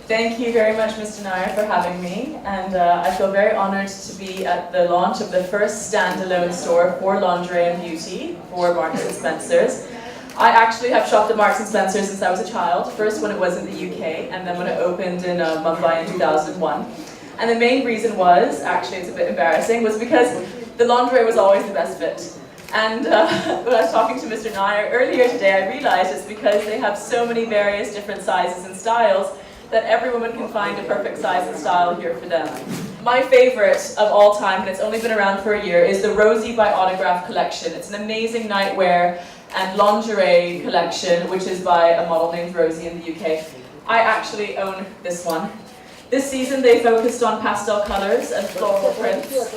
Thank you very much, Mr. Nair, for having me, and I feel very honoured to be at the launch of the first standalone store for lingerie and beauty for Marks and Spencer's. I actually have shopped at Marks and Spencer's since I was a child, first when it was in the UK, and then when it opened in Mumbai in 2001. And the main reason was, actually it's a bit embarrassing, was because the lingerie was always the best fit. And when I was talking to Mr. Nair earlier today, I realised it's because they have so many various different sizes and styles that every woman can find a perfect size and style here for them. My favourite of all time, and it's only been around for a year, is the Rosie by Autograph collection. It's an amazing nightwear and lingerie collection, which is by a model named Rosie in the UK. I actually own this one. This season they focused on pastel colours and floral prints.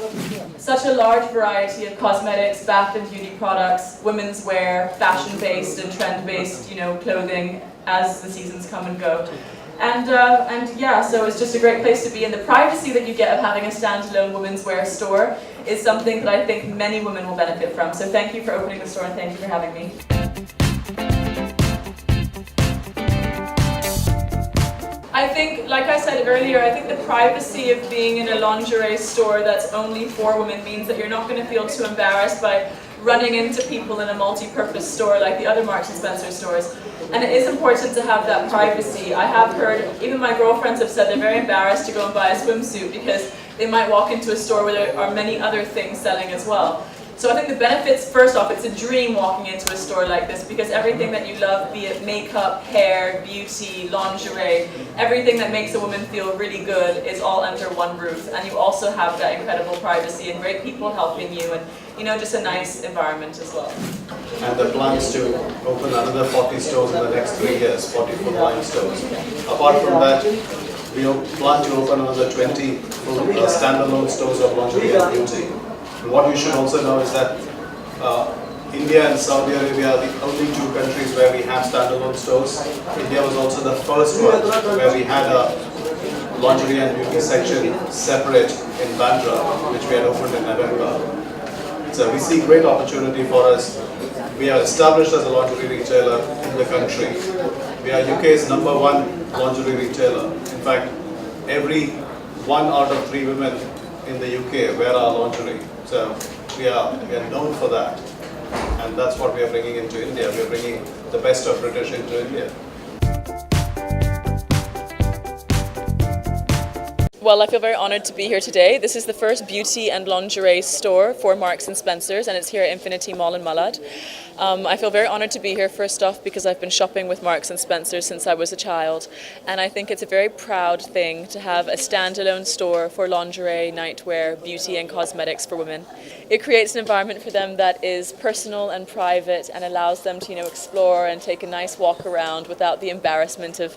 Such a large variety of cosmetics, bath and beauty products, women's wear, fashion-based and trend-based, clothing as the seasons come and go. And yeah, so it's just a great place to be, and the privacy that you get of having a standalone women's wear store is something that I think many women will benefit from. So thank you for opening the store and thank you for having me. I think, like I said earlier, I think the privacy of being in a lingerie store that's only for women means that you're not going to feel too embarrassed by running into people in a multi-purpose store like the other Marks and Spencer stores. And it is important to have that privacy. I have heard, even my girlfriends have said they're very embarrassed to go and buy a swimsuit because they might walk into a store where there are many other things selling as well. So I think the benefits, first off, it's a dream walking into a store like this because everything that you love, be it makeup, hair, beauty, lingerie, everything that makes a woman feel really good is all under one roof. And you also have that incredible privacy and great people helping you and, just a nice environment as well. And the plans to open another 40 stores in the next 3 years, 40 full-line stores. Apart from that, we plan to open another 20 standalone stores of lingerie and beauty. And what you should also know is that India and Saudi Arabia are the only two countries where we have standalone stores. India was also the first one where we had a lingerie and beauty section separate in Bandra, which we had opened in November. So we see great opportunity for us. We are established as a lingerie retailer in the country. We are UK's #1 lingerie retailer. In fact, every 1 out of 3 women in the UK wear our lingerie. So we are known for that. And that's what we are bringing into India. We are bringing the best of British into India. Well, I feel very honoured to be here today. This is the first beauty and lingerie store for Marks and Spencer's, and it's here at Infinity Mall in Malad. I feel very honoured to be here, first off, because I've been shopping with Marks and Spencer's since I was a child, and I think it's a very proud thing to have a standalone store for lingerie, nightwear, beauty and cosmetics for women. It creates an environment for them that is personal and private and allows them to, explore and take a nice walk around without the embarrassment of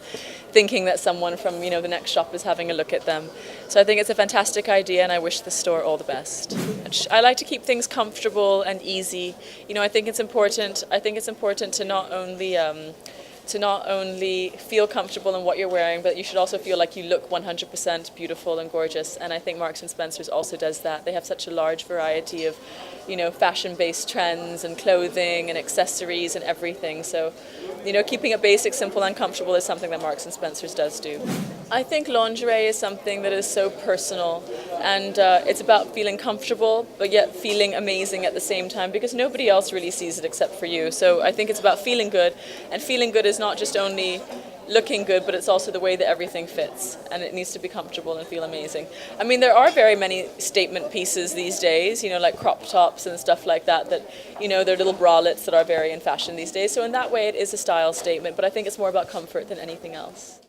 thinking that someone from, the next shop is having a look at them. So I think it's a fantastic idea, and I wish the store all the best. I like to keep things comfortable and easy. I think it's important. I think it's important to not only feel comfortable in what you're wearing, but you should also feel like you look 100% beautiful and gorgeous. And I think Marks and Spencer's also does that. They have such a large variety of, fashion-based trends and clothing and accessories and everything. So, keeping it basic, simple and comfortable is something that Marks and Spencer's does do. I think lingerie is something that is so personal, and it's about feeling comfortable but yet feeling amazing at the same time, because nobody else really sees it except for you. So I think it's about feeling good, and feeling good is not just only looking good, but it's also the way that everything fits, and it needs to be comfortable and feel amazing. I mean, there are very many statement pieces these days, like crop tops and stuff like that, they're little bralettes that are very in fashion these days. So in that way it is a style statement, but I think it's more about comfort than anything else.